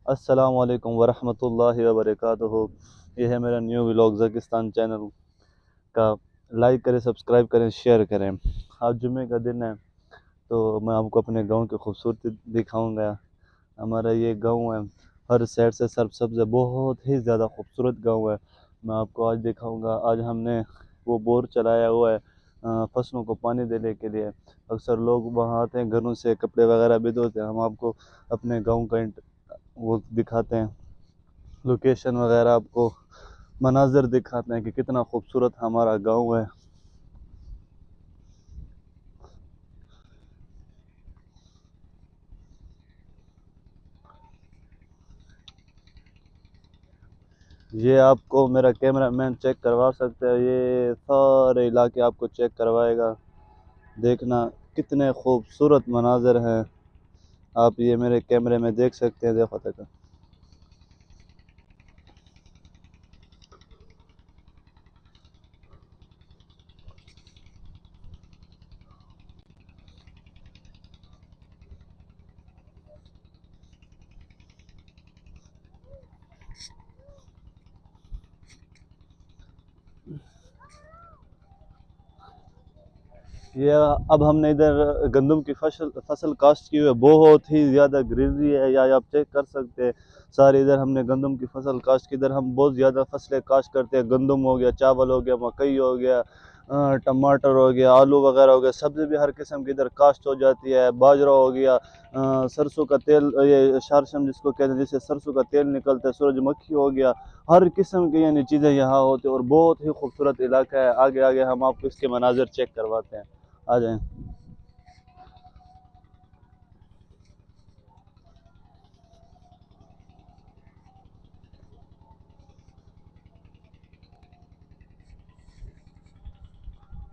अस्सलाम वालेकुम वरहमतुल्लाहि वबरकातुहू। ये है मेरा न्यू व्लॉग ज़कीस्तान चैनल का। लाइक करें, सब्सक्राइब करें, शेयर करें। आज जुमे का दिन है तो मैं आपको अपने गांव की खूबसूरती दिखाऊंगा। हमारा ये गांव है, हर साइड से सरसब्ज है, बहुत ही ज़्यादा खूबसूरत गांव है। मैं आपको आज दिखाऊंगा। आज हमने वो बोर चलाया हुआ है फसलों को पानी देने के लिए। अक्सर लोग वहाँ आते हैं, घरों से कपड़े वगैरह भी धोते हैं। हम आपको अपने गांव का वो दिखाते हैं, लोकेशन वगैरह आपको मनाज़र दिखाते हैं कि कितना खूबसूरत हमारा गांव है। ये आपको मेरा कैमरा मैन चेक करवा सकते हैं, ये सारे इलाके आपको चेक करवाएगा। देखना कितने खूबसूरत मनाज़र हैं, आप ये मेरे कैमरे में देख सकते हैं। देखो तक ये अब हमने इधर गंदम की फसल फसल काश्त की हुई है, बहुत ही ज़्यादा ग्रीनरी है। या आप चेक कर सकते हैं, सारे इधर हमने गंदम की फसल काश्त की। इधर हम बहुत ज़्यादा फसलें काश्त करते हैं। गंदम हो गया, चावल हो गया, मकई हो गया, टमाटर हो गया, आलू वगैरह हो गया, सब्ज़ी भी हर किस्म की इधर काश्त हो जाती है। बाजरा हो गया, सरसों का तेल, ये शारशम जिसको कहते हैं, जिससे सरसों का तेल निकलता है, सूरजमुखी हो गया, हर किस्म की यानी चीज़ें यहाँ होती हैं। और बहुत ही खूबसूरत इलाका है। आगे आगे हम आपको इसके मनाज़र चेक करवाते हैं, आ जाएं।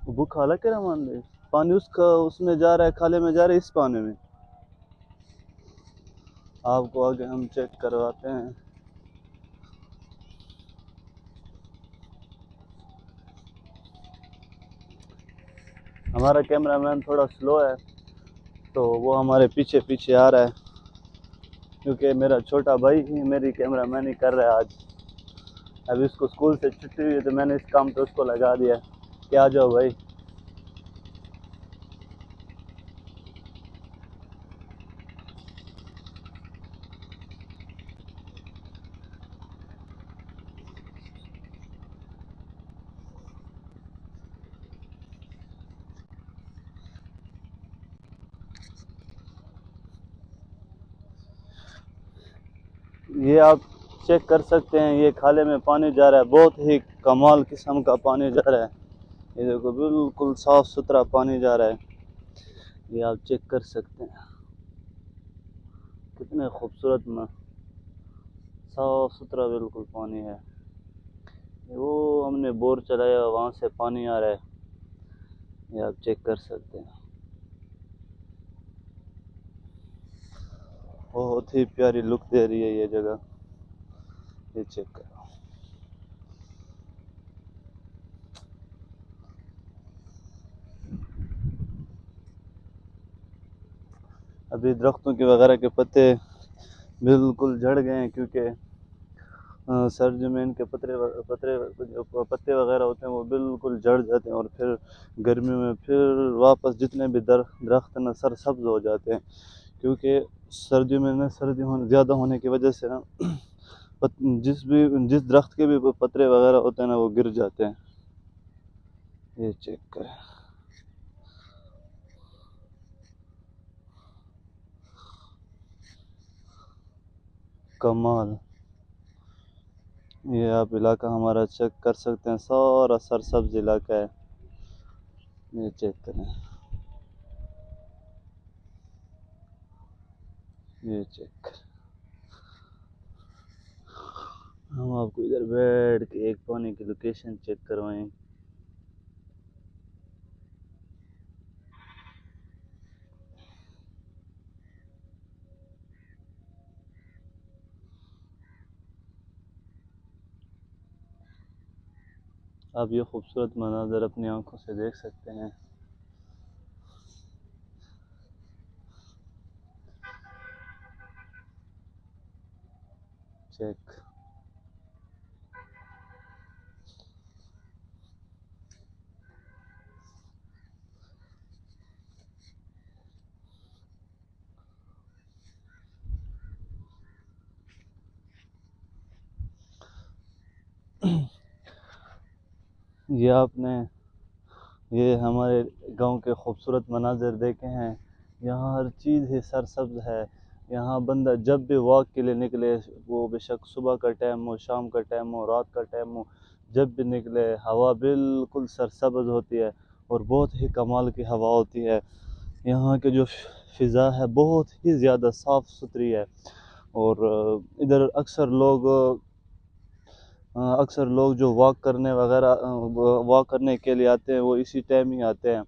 बुक खाला के मान ले, पानी उसका उसमें जा रहा है, खाले में जा रहा है, इस पानी में। आपको आगे हम चेक करवाते हैं। हमारा कैमरा मैन थोड़ा स्लो है तो वो हमारे पीछे पीछे आ रहा है, क्योंकि मेरा छोटा भाई ही मेरी कैमरा मैन ही कर रहा है आज। अभी उसको स्कूल से छुट्टी हुई है तो मैंने इस काम पे उसको लगा दिया कि आ जाओ भाई। ये आप चेक कर सकते हैं, ये खाले में पानी जा रहा है, बहुत ही कमाल किस्म का पानी जा रहा है। ये देखो बिल्कुल साफ सुथरा पानी जा रहा है, ये आप चेक कर सकते हैं। कितने खूबसूरत में साफ सुथरा बिल्कुल पानी है। वो हमने बोर चलाया, वहाँ से पानी आ रहा है, ये आप चेक कर सकते हैं। बहुत ही प्यारी लुक दे रही है ये जगह, ये चेक करो। अभी दरख्तों के वगैरह के पत्ते बिल्कुल झड़ गए हैं, क्योंकि सर्दी में इनके पतरे जो पत्ते वगैरह होते हैं वो बिल्कुल झड़ जाते हैं, और फिर गर्मी में फिर वापस जितने भी दरख्त ना सर सब्ज हो जाते हैं। क्योंकि सर्दियों में ना सर्दी ज़्यादा होने की वजह से ना जिस दरख्त के भी पत्ते वगैरह होते हैं ना वो गिर जाते हैं। ये चेक करें, कमाल। ये आप इलाका हमारा चेक कर सकते हैं, सारा सरसब्ज इलाका है, ये चेक करें, ये चेक। हम आपको इधर बैठ के एक पानी की लोकेशन चेक करवाएं। आप ये खूबसूरत मनाज़र अपनी आंखों से देख सकते हैं। चेक। ये आपने ये हमारे गांव के खूबसूरत मनाज़िर देखे हैं। यहाँ हर चीज़ ही सरसब्ज है। यहाँ बंदा जब भी वॉक के लिए निकले, वो बेशक सुबह का टाइम हो, शाम का टाइम हो, रात का टाइम हो, जब भी निकले हवा बिल्कुल सरसब्ज होती है और बहुत ही कमाल की हवा होती है। यहाँ के जो फ़िज़ा है बहुत ही ज़्यादा साफ़ सुथरी है। और इधर अक्सर लोग जो वॉक करने के लिए आते हैं वो इसी टाइम ही आते हैं।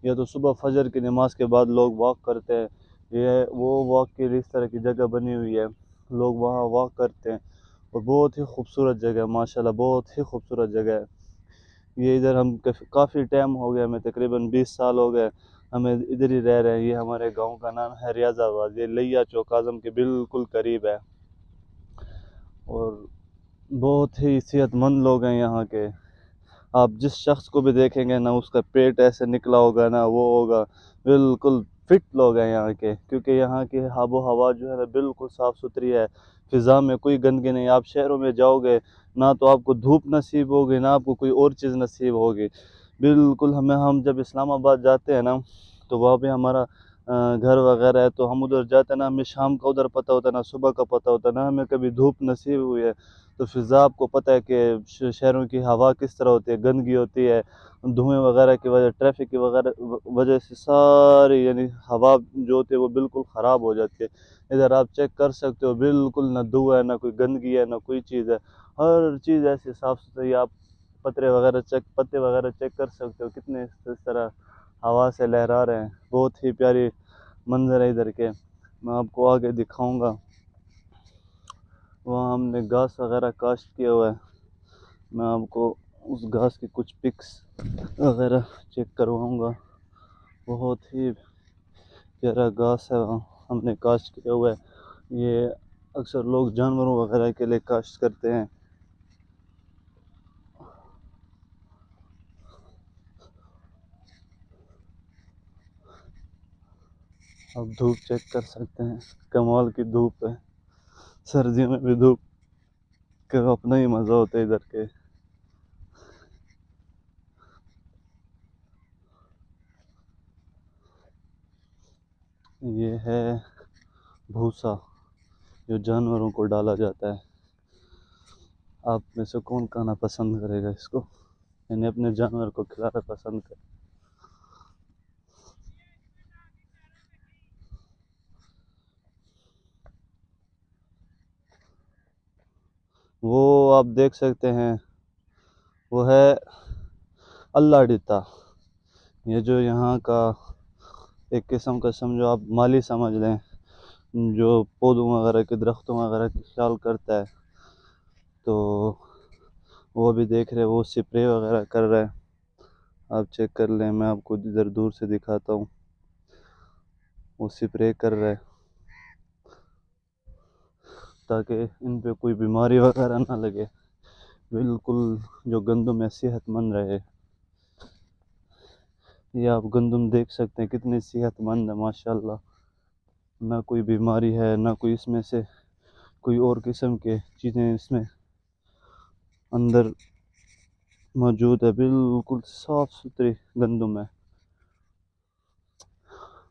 या तो सुबह फजर की नमाज के बाद लोग वॉक करते हैं। ये वो वॉक के लिए इस तरह की जगह बनी हुई है, लोग वहाँ वॉक करते हैं। और बहुत ही खूबसूरत जगह है, माशाल्लाह बहुत ही खूबसूरत जगह है। ये इधर हम काफ़ी टाइम हो गया, हमें तकरीबन 20 साल हो गए हमें इधर ही रह रहे हैं। ये हमारे गांव का नाम है रियाज़ाबाद, ये लिया चौक आज़म के बिल्कुल करीब है। और बहुत ही सेहतमंद लोग हैं यहाँ के। आप जिस शख्स को भी देखेंगे ना, उसका पेट ऐसे निकला होगा ना, वो होगा बिल्कुल फिट लोग हैं यहाँ के। क्योंकि यहाँ की आबो हवा जो है ना बिल्कुल साफ़ सुथरी है, फ़िज़ा में कोई गंदगी नहीं। आप शहरों में जाओगे ना तो आपको धूप नसीब होगी, ना आपको कोई और चीज़ नसीब होगी। बिल्कुल हम जब इस्लामाबाद जाते हैं ना, तो वहाँ पे हमारा घर वगैरह है, तो हम उधर जाते हैं ना, हमें शाम का उधर पता होता है ना सुबह का पता होता है ना, हमें कभी धूप नसीब हुई है। तो फ़िज़ा आपको पता है कि शहरों की हवा किस तरह होती है, गंदगी होती है, धुएँ वगैरह की वजह, ट्रैफ़िक की वजह से सारी यानी हवा जो होती है वो बिल्कुल ख़राब हो जाती है। इधर आप चेक कर सकते हो, बिल्कुल ना धुआँ है, ना कोई गंदगी है, ना कोई चीज़ है। हर चीज़ ऐसी साफ़-सुथरी। आप पत्ते वगैरह चेक कर सकते हो, कितने इस तरह हवा से लहरा रहे हैं। बहुत ही प्यारी मंज़र है इधर के, मैं आपको आगे दिखाऊँगा। वहाँ हमने घास वगैरह काश्त किया हुआ है, मैं आपको उस घास की कुछ पिक्स वगैरह चेक करवाऊँगा। बहुत ही प्यारा घास है, वहाँ हमने काश्त किया हुआ है। ये अक्सर लोग जानवरों वगैरह के लिए काश्त करते हैं। आप धूप चेक कर सकते हैं, कमाल की धूप है। सर्दियों में भी धूप का अपना ही मज़ा होता है इधर के। ये है भूसा जो जानवरों को डाला जाता है। आप में से कौन खाना पसंद करेगा इसको, यानी अपने जानवर को खिलाना पसंद करे। वो आप देख सकते हैं, वो है अल्लाह डिता। ये जो यहाँ का एक किस्म का समझो आप माली समझ लें, जो पौधों वगैरह के दरख्तों वगैरह की ख्याल करता है। तो वो भी देख रहे, वो स्प्रे वगैरह कर रहा है। आप चेक कर लें, मैं आपको इधर दूर से दिखाता हूँ, वो स्प्रे कर रहा है ताकि इन पे कोई बीमारी वगैरह ना लगे, बिल्कुल जो गंदम है सेहतमंद रहे। ये आप गंदम देख सकते हैं कितनी सेहतमंद है माशाल्लाह, ना कोई बीमारी है, ना कोई इसमें से कोई और किस्म के चीज़ें इसमें अंदर मौजूद है, बिल्कुल साफ़ सुथरी गंदम है।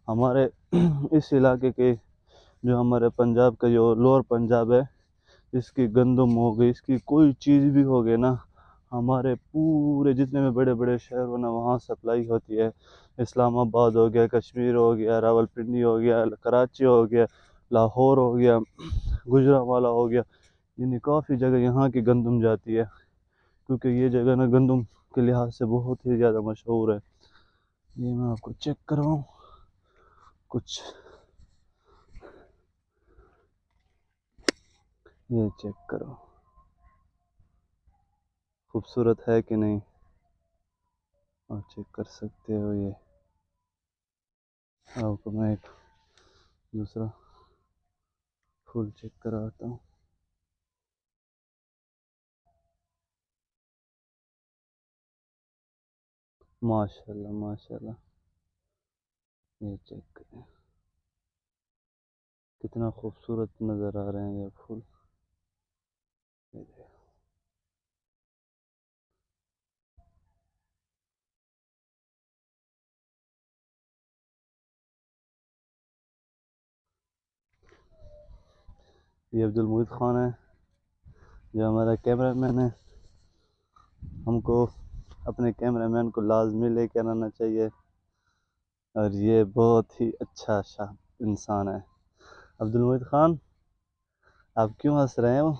हमारे इस इलाके के जो हमारे पंजाब का जो लोअर पंजाब है, इसकी गंदम हो गई, इसकी कोई चीज़ भी हो गई ना, हमारे पूरे जितने भी बड़े बड़े शहर हो ना वहाँ सप्लाई होती है। इस्लामाबाद हो गया, कश्मीर हो गया, रावलपिंडी हो गया, कराची हो गया, लाहौर हो गया, गुजरांवाला हो गया, यानी काफ़ी जगह यहाँ की गंदम जाती है। क्योंकि ये जगह ना गंदम के लिहाज से बहुत ही ज़्यादा मशहूर है। ये मैं आपको चेक करवाऊँ कुछ, ये चेक करो खूबसूरत है कि नहीं, आप चेक कर सकते हो। ये आपको मैं एक दूसरा फूल चेक कराता हूँ। माशाल्लाह माशाल्लाह। ये चेक करें कितना खूबसूरत नज़र आ रहे हैं ये फूल। ये देखो। ये अब्दुल मुईद खान है जो हमारा कैमरामैन है। हमको अपने कैमरामैन को लाजमी लेकर आना चाहिए और ये बहुत ही अच्छा इंसान है। अब्दुल मुईद खान, आप क्यों हंस रहे हो?